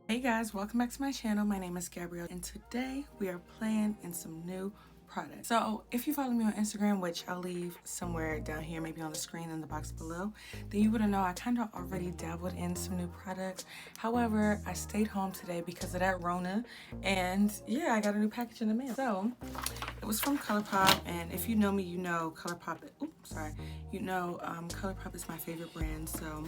Hey guys, welcome back to my channel. My name is Gabrielle and today we are playing in some new products. So if you follow me on Instagram, which I'll leave somewhere down here, maybe on the screen in the box below, then you would know I kind of already dabbled in some new products. However, I stayed home today because of that Rona, and yeah, I got a new package in the mail. So it was from Colourpop, and if you know me, you know Colourpop. Oops, sorry. You know Colourpop is my favorite brand. So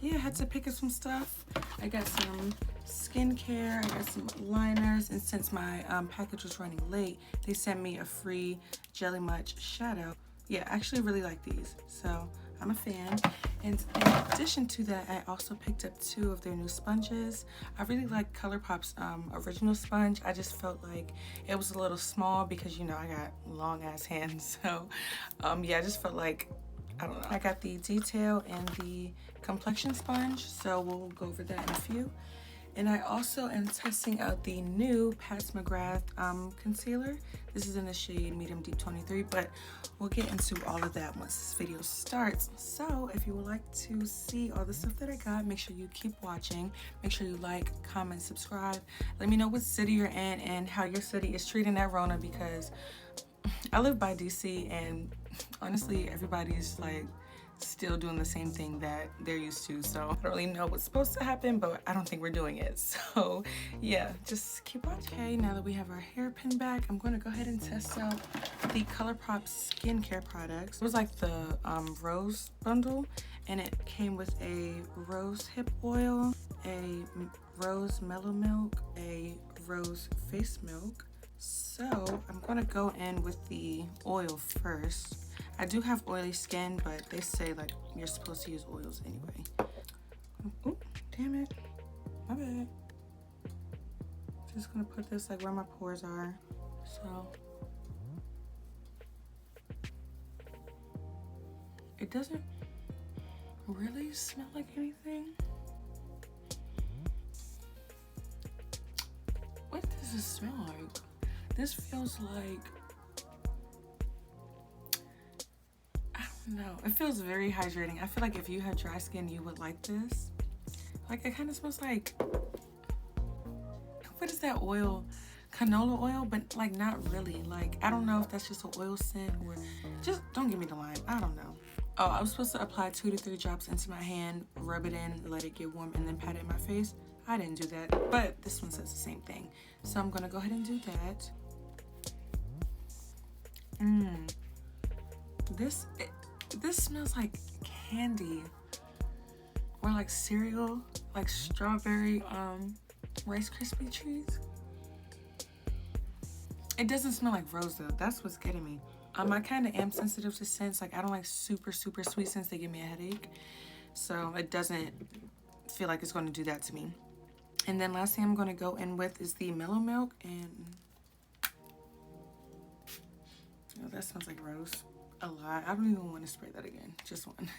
yeah, I had to pick up some stuff. I got some skincare, I got some liners, and since my package was running late, they sent me a free Jelly Much shadow. Yeah, I actually really like these, so I'm a fan. And in addition to that, I also picked up 2 of their new sponges. I really like Colourpop's original sponge. I just felt like it was a little small because, you know, I got long ass hands. So yeah, I just felt like, I don't know. I got the detail and the complexion sponge, so we'll go over that in a few. And I also am testing out the new McGrath concealer. This is in the shade Medium Deep 23, but we'll get into all of that once this video starts. So if you would like to see all the stuff that I got, make sure you keep watching. Make sure you like, comment, subscribe. Let me know what city you're in and how your city is treating that Rona, because I live by DC and honestly everybody's like still doing the same thing that they're used to, so I don't really know what's supposed to happen, but I don't think we're doing it. So yeah, just keep watching. Okay, now that we have our hairpin back, I'm going to go ahead and test out the Colourpop skincare products. It was like the rose bundle, and it came with a rose hip oil, a rose mellow milk, a rose face milk. So I'm gonna go in with the oil first. I do have oily skin, but they say like you're supposed to use oils anyway. Oh, damn it, my bad. Just gonna put this like where my pores are. So it doesn't really smell like anything. What does it smell like? This feels like, I don't know, it feels very hydrating. I feel like if you have dry skin, you would like this. Like, it kind of smells like, what is that oil? Canola oil, but like not really. Like, I don't know if that's just an oil scent or just, don't give me the line. I don't know. Oh, I was supposed to apply 2 to 3 drops into my hand, rub it in, let it get warm, and then pat it in my face. I didn't do that, but this one says the same thing. So I'm gonna go ahead and do that. This smells like candy or like cereal, like strawberry Rice Krispie treats. It doesn't smell like rose though. That's what's getting me. I kind of am sensitive to scents. Like, I don't like super sweet scents. They give me a headache. So it doesn't feel like it's going to do that to me. And then last thing I'm going to go in with is the mellow milk, and oh, that smells like rose a lot. I don't even want to spray that again. Just one.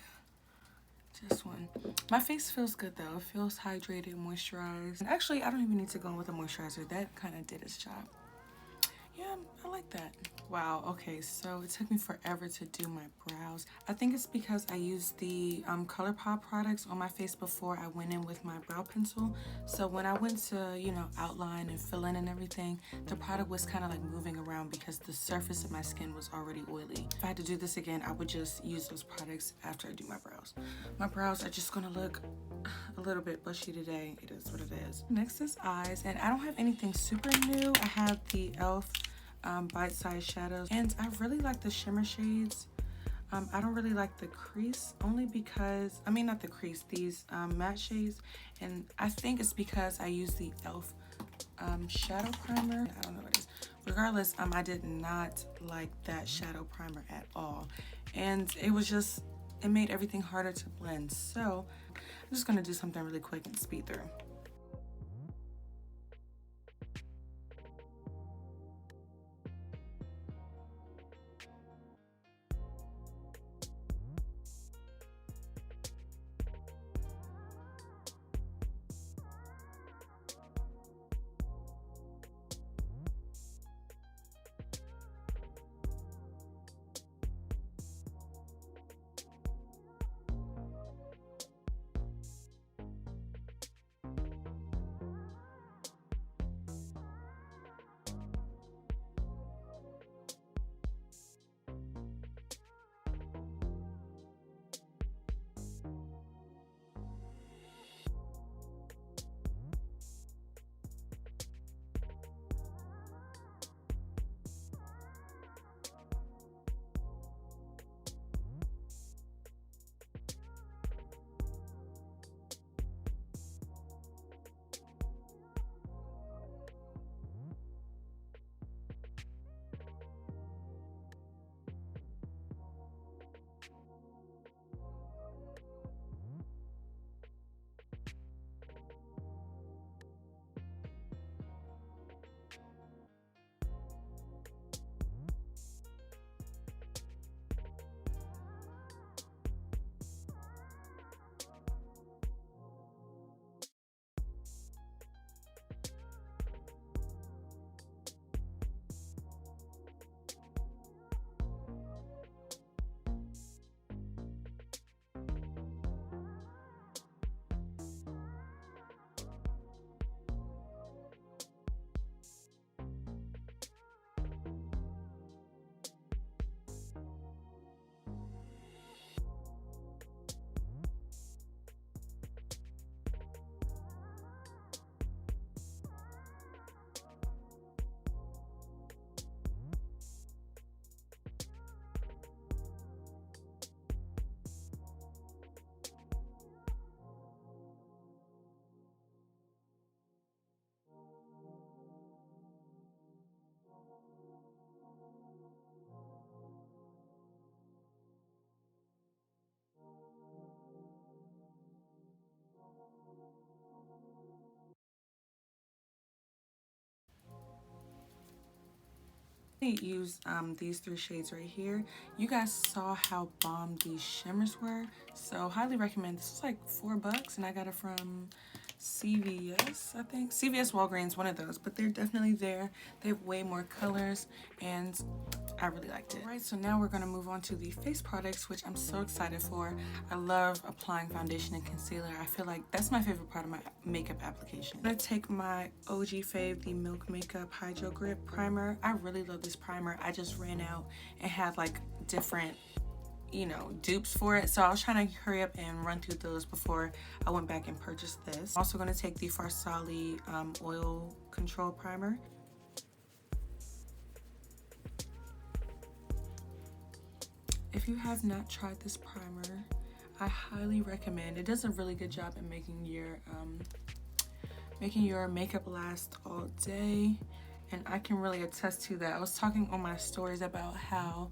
Just one. My face feels good though. It feels hydrated, moisturized. And actually, I don't even need to go in with a moisturizer. That kind of did its job. Yeah, I like that. Wow, okay, so it took me forever to do my brows. I think it's because I used the Colourpop products on my face before I went in with my brow pencil. So when I went to, you know, outline and fill in and everything, the product was kind of like moving around because the surface of my skin was already oily. If I had to do this again, I would just use those products after I do my brows. My brows are just gonna look a little bit bushy today. It is what it is. Next is eyes, and I don't have anything super new. I have the e.l.f. Bite-sized shadows, and I really like the shimmer shades. I don't really like the crease, only because, I mean not the crease, these matte shades, and I think it's because I use the e.l.f. shadow primer. I don't know what it is. Regardless, I did not like that shadow primer at all, and it was just, it made everything harder to blend. So I'm just gonna do something really quick and speed through. Use these 3 shades right here. You guys saw how bomb these shimmers were, so highly recommend. This was like $4 and I got it from CVS, I think. CVS, Walgreens, one of those, but they're definitely there. They have way more colors and I really liked it. Alright, so now we're going to move on to the face products, which I'm so excited for. I love applying foundation and concealer. I feel like that's my favorite part of my makeup application. I'm going to take my OG fave, the Milk Makeup Hydrogrip primer. I really love this primer. I just ran out and had like different, you know, dupes for it, so I was trying to hurry up and run through those before I went back and purchased this. I'm also going to take the Farsali Oil Control primer. If you have not tried this primer, I highly recommend. It does a really good job in making your makeup last all day, and I can really attest to that. I was talking on my stories about how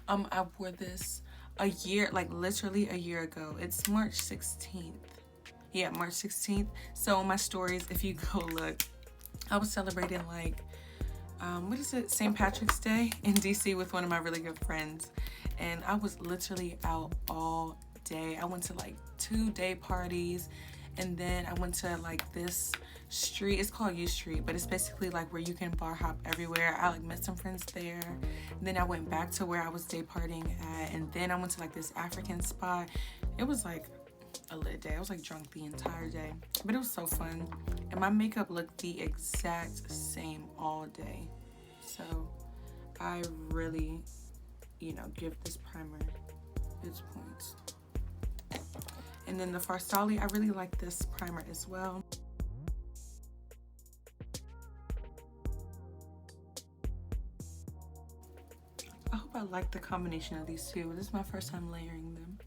I wore this a year, like literally a year ago. It's March 16th. Yeah, March 16th. So on my stories, if you go look, I was celebrating like what is it, St. Patrick's Day in DC with one of my really good friends, and I was literally out all day. I went to like 2 day parties, and then I went to like this street. It's called U Street, but it's basically like where you can bar hop everywhere. I like met some friends there, and then I went back to where I was day partying at, and then I went to like this African spot. It was like a lit day. I was like drunk the entire day, but it was so fun, and my makeup looked the exact same all day. So I really, you know, give this primer its points. And then the Farsali, I really like this primer as well. I hope I like the combination of these two. This is my first time layering them.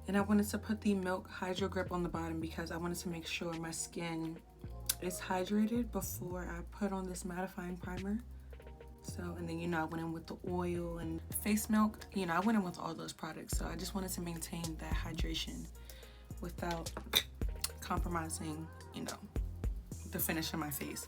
And I wanted to put the Milk Hydrogrip on the bottom because I wanted to make sure my skin is hydrated before I put on this mattifying primer. So, and then, you know, I went in with the oil and face milk. You know, I went in with all those products. So I just wanted to maintain that hydration without compromising, you know, the finish of my face.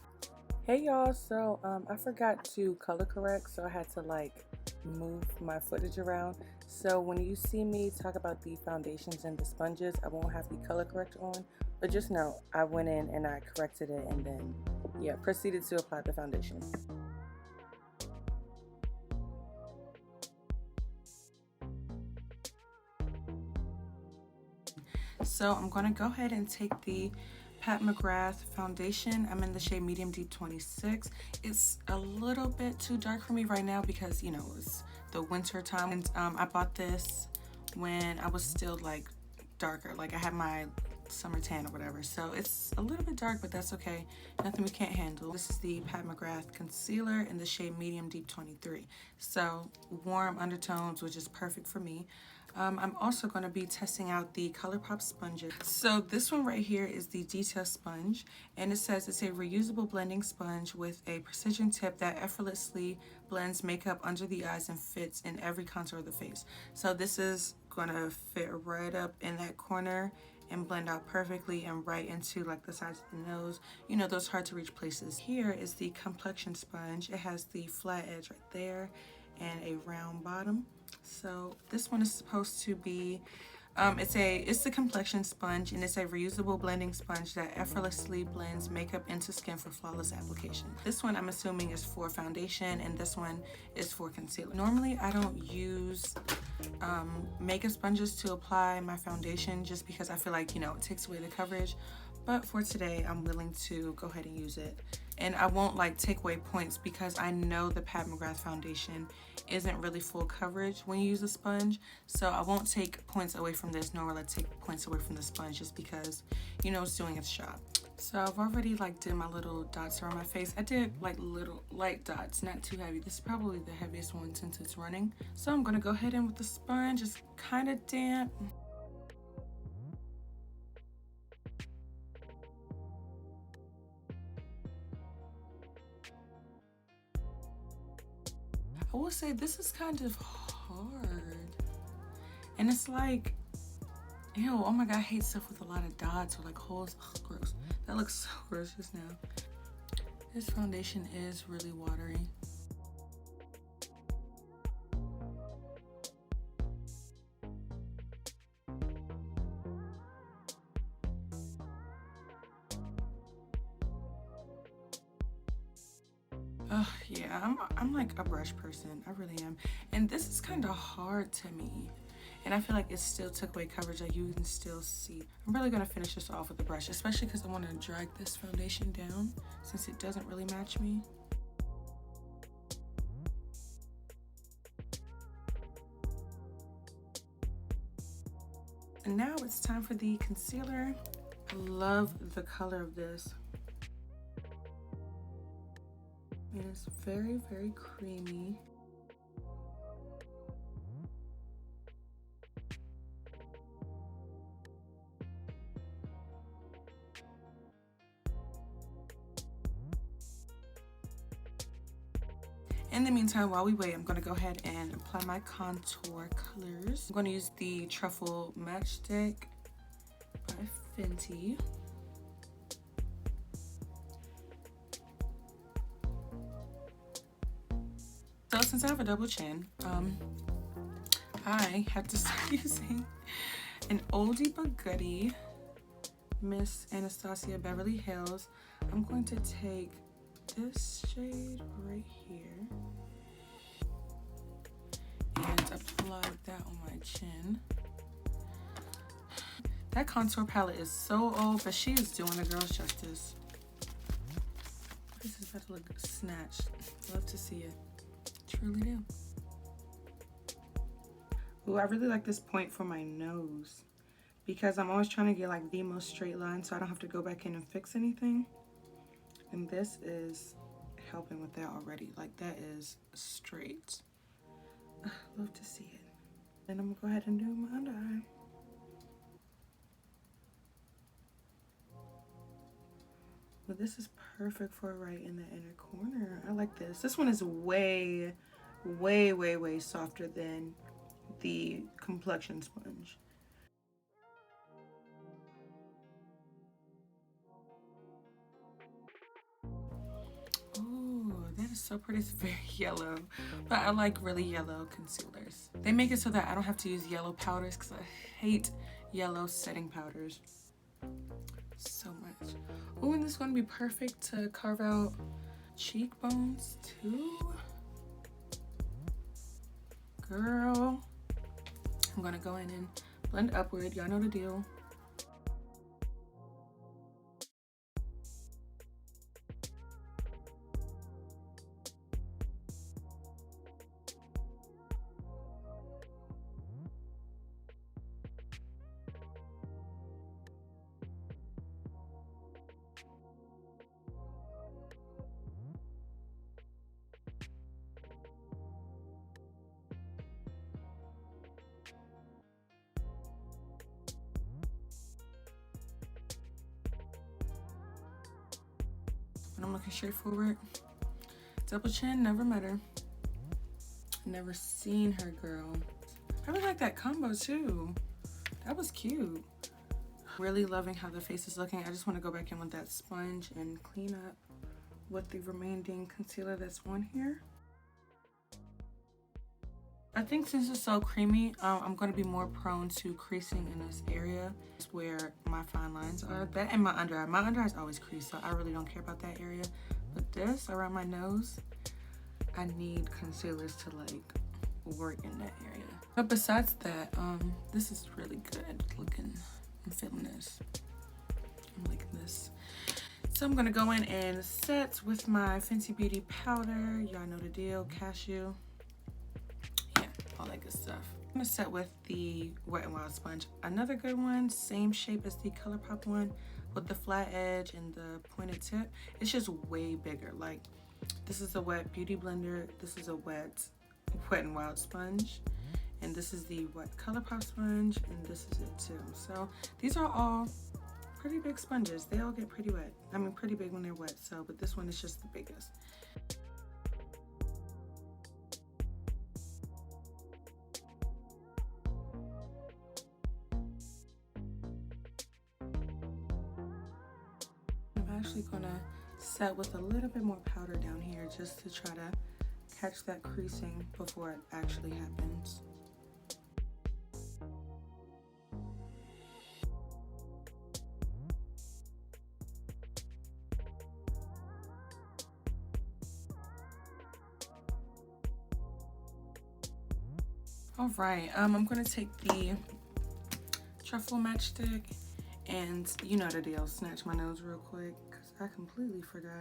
Hey y'all, so I forgot to color correct, so I had to like move my footage around. So when you see me talk about the foundations and the sponges, I won't have the color corrector on, but just know I went in and I corrected it and then, yeah, proceeded to apply the foundation. So I'm going to go ahead and take the McGrath foundation. I'm in the shade Medium Deep 26. It's a little bit too dark for me right now because, you know, it's the winter time. And I bought this when I was still like darker. Like I had my summer tan or whatever. So it's a little bit dark, but that's okay. Nothing we can't handle. This is the McGrath concealer in the shade Medium Deep 23. So warm undertones, which is perfect for me. I'm also going to be testing out the Colourpop sponges. So this one right here is the detail sponge, and it says it's a reusable blending sponge with a precision tip that effortlessly blends makeup under the eyes and fits in every contour of the face. So this is going to fit right up in that corner and blend out perfectly and right into like the sides of the nose, you know, those hard to reach places. Here is the complexion sponge. It has the flat edge right there and a round bottom. So this one is supposed to be it's the complexion sponge, and it's a reusable blending sponge that effortlessly blends makeup into skin for flawless application. This one I'm assuming is for foundation, and this one is for concealer. Normally I don't use makeup sponges to apply my foundation just because I feel like, you know, it takes away the coverage, but for today I'm willing to go ahead and use it. And I won't like take away points because I know the McGrath foundation isn't really full coverage when you use a sponge, so I won't take points away from this, nor will I take points away from the sponge just because, you know, it's doing its job. So I've already like did my little dots around my face. I did like little light dots, not too heavy. This is probably the heaviest one since it's running. So I'm gonna go ahead in with the sponge. It's kind of damp. I will say this is kind of hard, and it's like, ew, oh my god, I hate stuff with a lot of dots or like holes. Ugh, gross. That looks so gross just now. This foundation is really watery. Yeah, I'm like a brush person. I really am. And this is kind of hard to me. And I feel like it still took away coverage, like you can still see. I'm really gonna finish this off with the brush, especially because I want to drag this foundation down since it doesn't really match me. And now it's time for the concealer. I love the color of this. And it's very, very creamy. In the meantime, while we wait, I'm going to go ahead and apply my contour colors. I'm going to use the Truffle Matchstick by Fenty. So since I have a double chin, I had to start using an oldie but goodie, Miss Anastasia Beverly Hills. I'm going to take this shade right here and apply that on my chin. That contour palette is so old, but she is doing the girls justice. This is about to look snatched. Love to see it. Truly do. Ooh, I really like this point for my nose because I'm always trying to get like the most straight line so I don't have to go back in and fix anything. And this is helping with that already. Like that is straight. Love to see it. Then I'm gonna go ahead and do my under eye. But this is perfect for right in the inner corner. I like this. This one is way, way, way, way softer than the complexion sponge. Ooh, that is so pretty. It's very yellow, but I like really yellow concealers. They make it so that I don't have to use yellow powders because I hate yellow setting powders so much. Oh, and this is going to be perfect to carve out cheekbones too. Girl, I'm going to go in and blend upward. Y'all know the deal. And I'm looking straight forward. Double chin, never met her. Never seen her, girl. I really like that combo too. That was cute. Really loving how the face is looking. I just want to go back in with that sponge and clean up with the remaining concealer that's on here. I think since it's so creamy, I'm going to be more prone to creasing in this area where my fine lines are. That and my under eye. My under eye is always creased, so I really don't care about that area. But this, around my nose, I need concealers to like work in that area. But besides that, this is really good looking. I'm feeling this. I'm liking this. So I'm going to go in and set with my Fenty Beauty powder. Y'all know the deal. Cashew. All that good stuff. I'm gonna set with the Wet n Wild sponge. Another good one, same shape as the Colourpop one with the flat edge and the pointed tip. It's just way bigger. Like this is a wet beauty blender. This is a Wet n Wild sponge. And this is the wet Colourpop sponge. And this is it too. So these are all pretty big sponges. They all get pretty wet. I mean pretty big when they're wet. So, but this one is just the biggest. Actually gonna set with a little bit more powder down here just to try to catch that creasing before it actually happens. All right, I'm gonna take the Truffle matchstick, and you know the deal. Snatch my nose real quick because I completely forgot.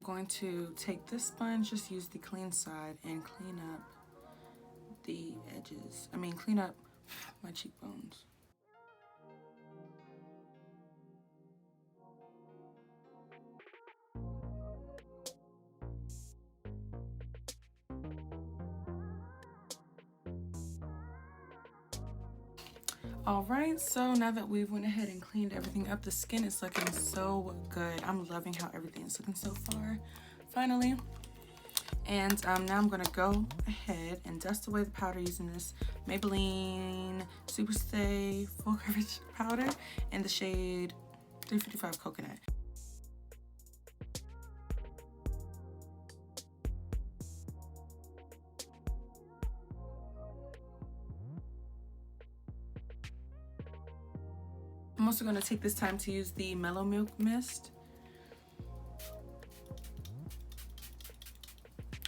I'm going to take this sponge, just use the clean side, and clean up the edges. I mean, clean up my cheekbones. All right, so now that we've went ahead and cleaned everything up, the skin is looking so good. I'm loving how everything is looking so far, finally. And now I'm gonna go ahead and dust away the powder using this Maybelline Super Stay full coverage powder in the shade 355 Coconut. I'm also going to take this time to use the Mellow Milk Mist.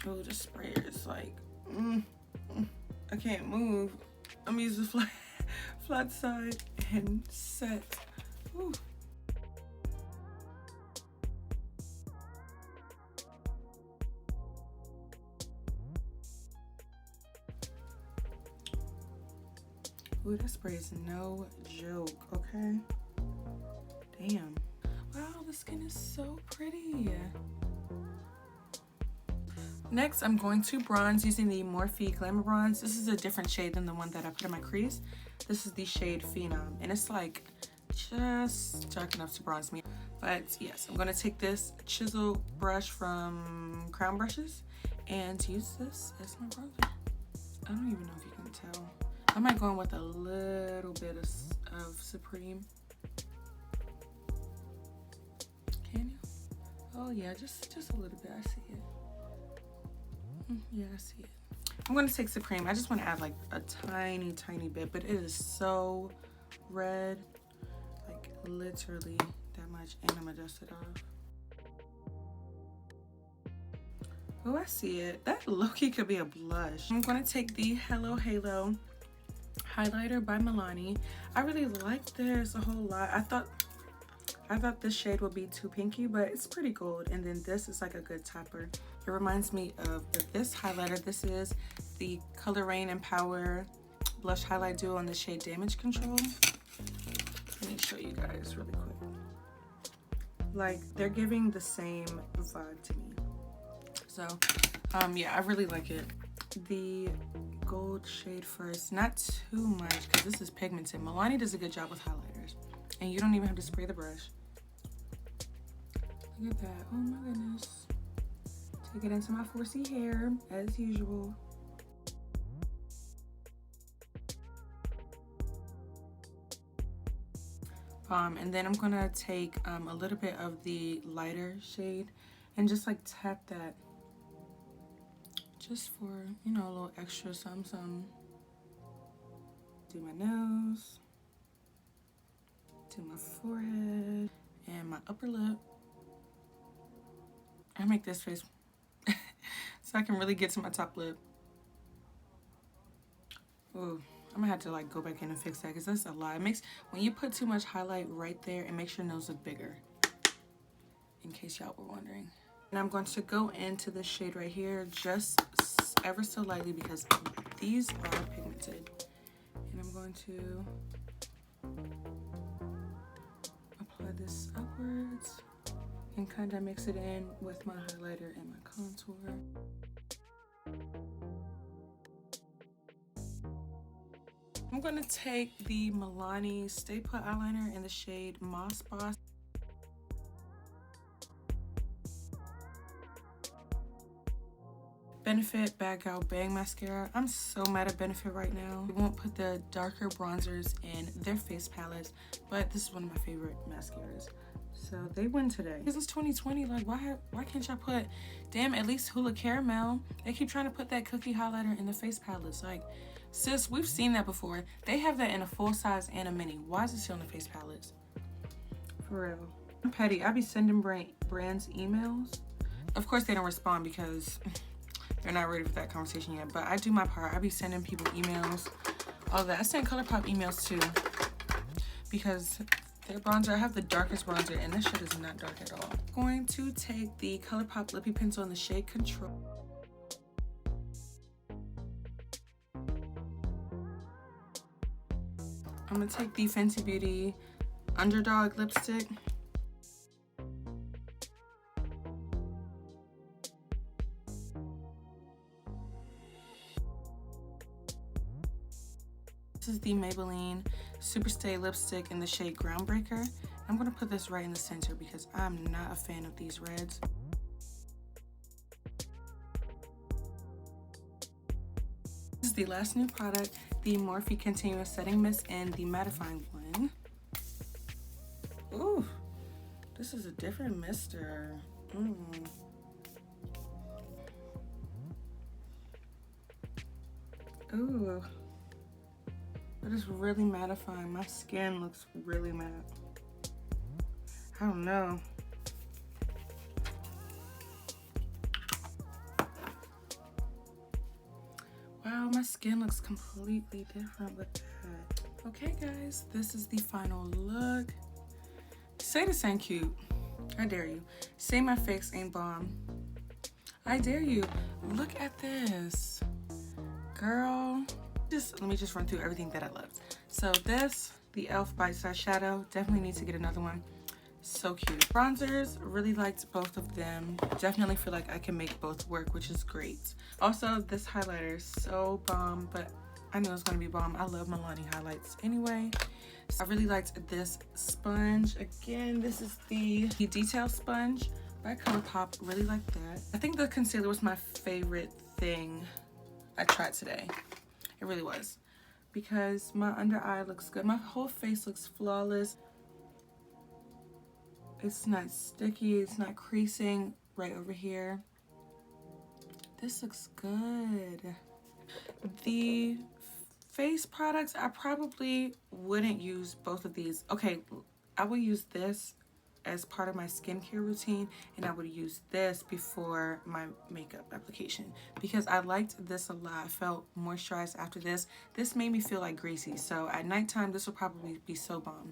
Oh, the sprayer is like, I can't move. I'm using the flat side and set. Ooh. Ooh, that spray is no joke, okay? Damn. Wow, the skin is so pretty. Next, I'm going to bronze using the Morphe Glamour Bronze. This is a different shade than the one that I put in my crease. This is the shade Phenom, and it's like just dark enough to bronze me. But yes, I'm gonna take this chisel brush from Crown Brushes and use this as my bronzer. I don't even know if you can tell. I might go in with a little bit of Supreme. Can you? Oh yeah, just a little bit. I see it. Yeah, I see it. I'm gonna take Supreme. I just want to add like a tiny bit, but it is so red, like literally that much, and I'm gonna dust it off. Oh, I see it. That low-key could be a blush. I'm gonna take the Hello Halo highlighter by Milani. I really like this a whole lot. I thought this shade would be too pinky, but it's pretty gold. And then this is like a good topper. It reminds me of this highlighter. This is the Color Raine and Power Blush Highlight Duo in the shade Damage Control. Let me show you guys really quick. Like, they're giving the same vibe to me. So, yeah, I really like it. The gold shade first, not too much because this is pigmented. Milani does a good job with highlighters, and you don't even have to spray the brush. Look at that. Oh my goodness. Take it into my 4C hair as usual. And then I'm gonna take a little bit of the lighter shade and just like tap that, just for, you know, a little extra something. Do my nose, do my forehead, and my upper lip. I make this face so I can really get to my top lip. Ooh, I'm gonna have to like go back in and fix that because that's a lot. It makes, when you put too much highlight right there, it makes your nose look bigger, in case y'all were wondering. And I'm going to go into this shade right here just ever so lightly because these are pigmented. And I'm going to apply this upwards and kind of mix it in with my highlighter and my contour. I'm going to take the Milani Stay Put eyeliner in the shade Moss Boss. Benefit BadGalBANG mascara. I'm so mad at Benefit right now. We won't put the darker bronzers in their face palettes, but this is one of my favorite mascaras. So So they win today. This is 2020. Like, why can't y'all put, damn, at least Hula Caramel? They keep trying to put that cookie highlighter in the face palettes. Like, sis, we've seen that before. They have that in a full size and a mini. Why is it still in the face palettes? For real. I'm petty. I be sending brands emails. Of course, they don't respond because they're not ready for that conversation yet. But I do my part. I be sending people emails. All that. I send Colourpop emails too. Because their bronzer, I have the darkest bronzer, and this shit is not dark at all. I'm going to take the Colourpop Lippy Pencil in the shade Control. I'm gonna take the Fenty Beauty Underdog lipstick. This is the Maybelline Super Stay lipstick in the shade Groundbreaker. I'm gonna put this right in the center because I'm not a fan of these reds. This is the last new product, the Morphe Continuous Setting Mist in the mattifying one. Ooh, this is a different mister. Ooh. It is really mattifying. My skin looks really matte. I don't know. Wow, my skin looks completely different with that. Okay, guys, this is the final look. Say this ain't cute. I dare you. Say my face ain't bomb. I dare you. Look at this. Girl. Let me just run through everything that I loved. So this, the e.l.f. Bite Size Shadow. Definitely need to get another one. So cute. Bronzers, really liked both of them. Definitely feel like I can make both work, which is great. Also, this highlighter is so bomb, but I know it's gonna be bomb. I love Milani highlights anyway. So I really liked this sponge. Again, this is the Detail Sponge by Colourpop. Really like that. I think the concealer was my favorite thing I tried today. It really was, because my under eye looks good. My whole face looks flawless. It's not sticky. It's not creasing right over here. This looks good. The face products, I probably wouldn't use both of these. Okay, I would use this as part of my skincare routine, and I would use this before my makeup application because I liked this a lot. I felt moisturized after this. This made me feel like greasy, so at nighttime this would probably be so bomb.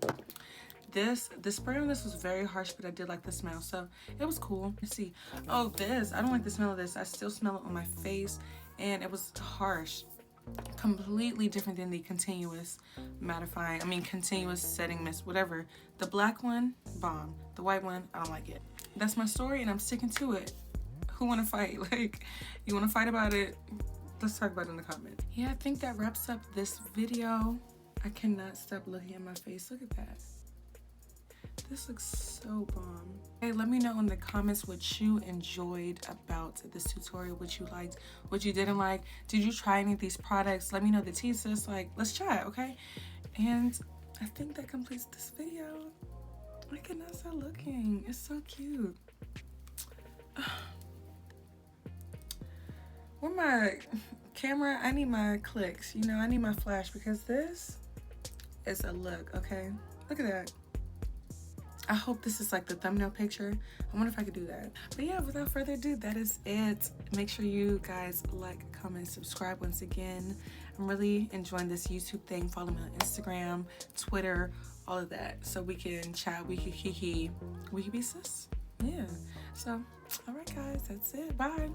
The spray on this was very harsh, but I did like the smell, so it was cool. Let's see. Oh, this, I don't like the smell of this. I still smell it on my face, and it was harsh. Completely different than the continuous continuous setting mist, whatever. The black one, bomb. The white one, I don't like it. That's my story, and I'm sticking to it. Who want to fight? Like, you want to fight about it? Let's talk about it in the comments. Yeah, I think that wraps up this video. I cannot stop looking at my face. Look at that. This looks so bomb. Hey, let me know in the comments what you enjoyed about this tutorial, what you liked, what you didn't like. Did you try any of these products? Let me know the tea, sis. Like, let's chat, okay? And I think that completes this video. I cannot stop looking. It's so cute. Where my camera? I need my clicks. You know, I need my flash because this is a look, okay? Look at that. I hope this is like the thumbnail picture. I wonder if I could do that. But yeah, without further ado, that is it. Make sure you guys like, comment, subscribe once again. I'm really enjoying this YouTube thing. Follow me on Instagram, Twitter, all of that. So we can chat, we can kiki, we can be sis. Yeah. So, all right guys, that's it. Bye.